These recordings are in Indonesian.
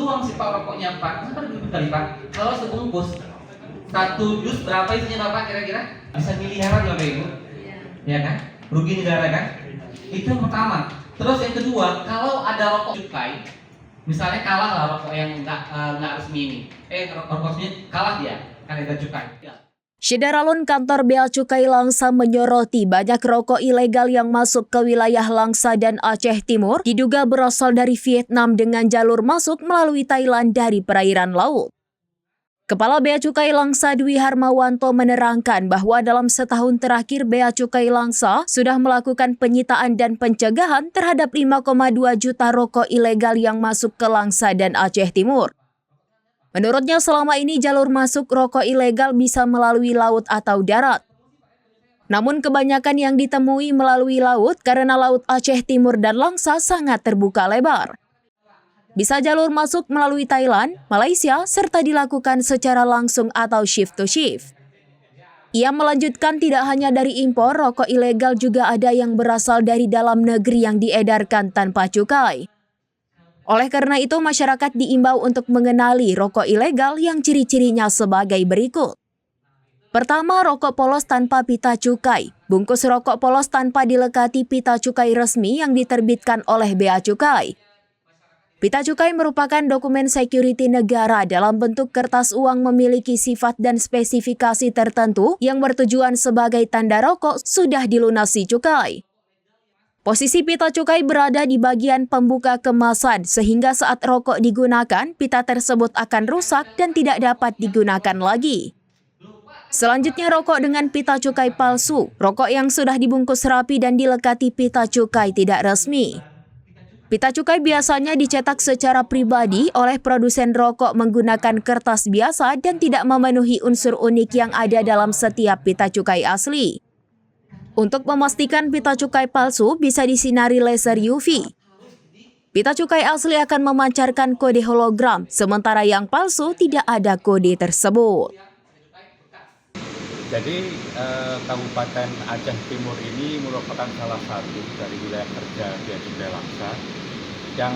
doang sih Pak rokoknya Pak. Kenapa ribet kali Pak? Kalau sebungkus satu dus berapa isinya Bapak kira-kira? Bisa miliaran Bapak Ibu, ya kan? Rugi negara kan? Itu yang pertama. Terus yang kedua, kalau ada rokok cukai, misalnya kalah lah rokok yang nggak resmi ini, rokok resmi kalah dia, kan ada cukai. Ya. Syederalun kantor Bea Cukai Langsa menyoroti banyak rokok ilegal yang masuk ke wilayah Langsa dan Aceh Timur diduga berasal dari Vietnam dengan jalur masuk melalui Thailand dari perairan laut. Kepala Bea Cukai Langsa Dwi Harmawanto menerangkan bahwa dalam setahun terakhir Bea Cukai Langsa sudah melakukan penyitaan dan pencegahan terhadap 5,2 juta rokok ilegal yang masuk ke Langsa dan Aceh Timur. Menurutnya selama ini jalur masuk rokok ilegal bisa melalui laut atau darat. Namun kebanyakan yang ditemui melalui laut karena Laut Aceh Timur dan Langsa sangat terbuka lebar. Bisa jalur masuk melalui Thailand, Malaysia, serta dilakukan secara langsung atau shift to shift. Ia melanjutkan tidak hanya dari impor, rokok ilegal juga ada yang berasal dari dalam negeri yang diedarkan tanpa cukai. Oleh karena itu, masyarakat diimbau untuk mengenali rokok ilegal yang ciri-cirinya sebagai berikut. Pertama, rokok polos tanpa pita cukai. Bungkus rokok polos tanpa dilekati pita cukai resmi yang diterbitkan oleh Bea Cukai. Pita cukai merupakan dokumen security negara dalam bentuk kertas uang memiliki sifat dan spesifikasi tertentu yang bertujuan sebagai tanda rokok sudah dilunasi cukai. Posisi pita cukai berada di bagian pembuka kemasan sehingga saat rokok digunakan, pita tersebut akan rusak dan tidak dapat digunakan lagi. Selanjutnya rokok dengan pita cukai palsu, rokok yang sudah dibungkus rapi dan dilekati pita cukai tidak resmi. Pita cukai biasanya dicetak secara pribadi oleh produsen rokok menggunakan kertas biasa dan tidak memenuhi unsur unik yang ada dalam setiap pita cukai asli. Untuk memastikan pita cukai palsu bisa disinari laser UV. Pita cukai asli akan memancarkan kode hologram, sementara yang palsu tidak ada kode tersebut. Jadi Kabupaten Aceh Timur ini merupakan salah satu dari wilayah kerja Bea Cukai Langsa yang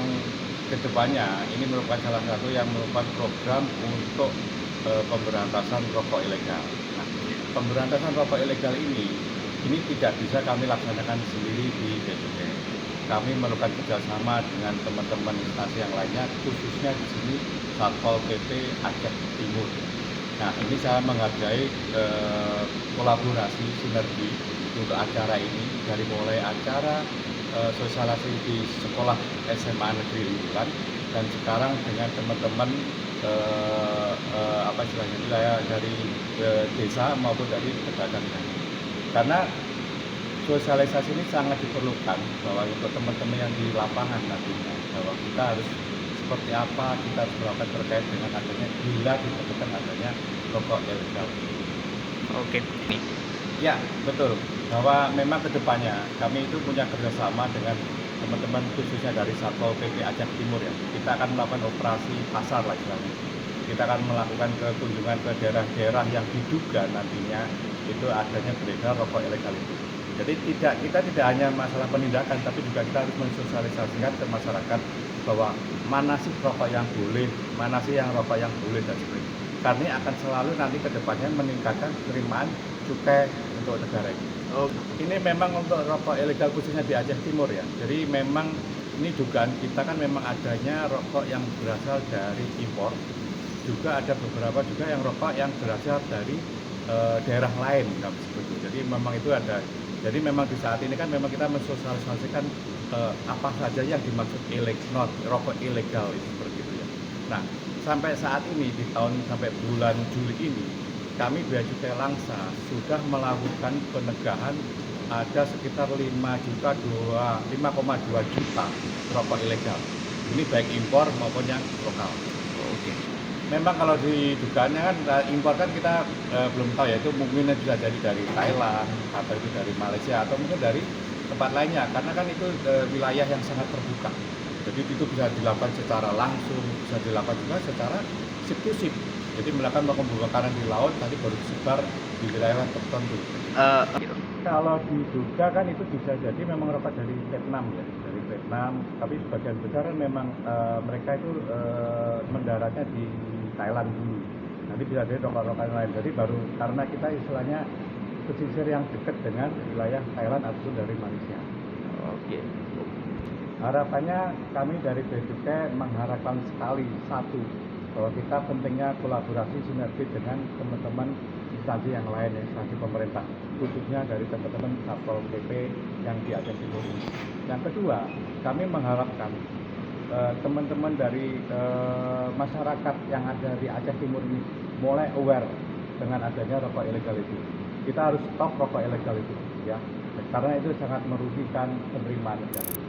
kedepannya ini merupakan salah satu yang merupakan program untuk pemberantasan rokok ilegal. Nah, pemberantasan rokok ilegal ini tidak bisa kami laksanakan sendiri di Bea Cukai. Kami melakukan kerjasama dengan teman-teman instansi yang lainnya, khususnya di sini Satpol PP Aceh Timur. Nah, ini saya menghargai kolaborasi sinergi untuk acara ini, dari mulai acara sosialisasi di sekolah SMA Negeri Lingkungan dan sekarang dengan teman-teman wilayah dari desa maupun dari pedagang. Karena sosialisasi ini sangat diperlukan bahwa untuk teman-teman yang di lapangan nantinya bahwa kita harus seperti apa kita harus melakukan terkait dengan adanya bila ditemukan adanya rokok ilegal. Oke. Ya, betul. Bahwa memang kedepannya kami itu punya kerjasama dengan teman-teman khususnya dari Satpol PP Aceh Timur ya. Kita akan melakukan operasi pasar lah istilahnya. Kita akan melakukan kunjungan ke daerah-daerah yang diduga nantinya itu adanya beredar rokok ilegal itu. Jadi kita tidak hanya masalah penindakan, tapi juga kita harus mensosialisasikan ke masyarakat bahwa mana sih rokok yang boleh, mana sih yang rokok yang boleh dan sebagainya. Karena ini akan selalu nanti kedepannya meningkatkan penerimaan cukai untuk negara ini. Ini memang untuk rokok ilegal khususnya di Aceh Timur ya. Jadi memang ini dugaan kita kan memang adanya rokok yang berasal dari impor. Juga ada beberapa juga yang rokok yang berasal dari daerah lain seperti itu. Jadi memang itu ada. Jadi memang di saat ini kan memang kita mensosialisasikan apa saja yang dimaksud rokok ilegal itu seperti itu ya. Nah, sampai saat ini di sampai bulan Juli ini kami Bea Cukai Langsa sudah melakukan penegahan ada sekitar 5,2 juta rokok ilegal. Ini baik impor maupun yang lokal. Oke. Memang kalau di dugaannya kan impor kan kita belum tahu ya, itu mungkin bisa jadi dari Thailand atau itu dari Malaysia atau mungkin dari tempat lainnya karena kan itu wilayah yang sangat terbuka. Jadi itu bisa dilakukan secara langsung, bisa dilakukan juga secara shift to shift. Jadi melakukan pembakaran di laut tadi baru disebar di wilayah tertentu. Kalau diduga kan itu bisa jadi memang rokok dari Vietnam ya, dari Vietnam. Tapi sebagian besar kan memang mereka itu mendaratnya di Thailand dulu. Nanti bisa dari rokok-rokok yang lain. Jadi baru karena kita istilahnya pesisir yang dekat dengan wilayah Thailand ataupun dari Malaysia. Oke. Harapannya kami dari Bea Cukai mengharapkan sekali satu bahwa kita pentingnya kolaborasi sinergi dengan teman-teman instansi yang lain, instansi pemerintah, khususnya dari teman-teman Satpol PP yang di Aceh Timur ini. Yang kedua, kami mengharapkan teman-teman dari masyarakat yang ada di Aceh Timur ini mulai aware dengan adanya rokok ilegal itu. Kita harus stop rokok ilegal itu, ya, karena itu sangat merugikan penerimaan negara.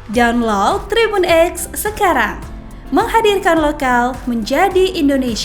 Download Tribun X sekarang, menghadirkan lokal menjadi Indonesia.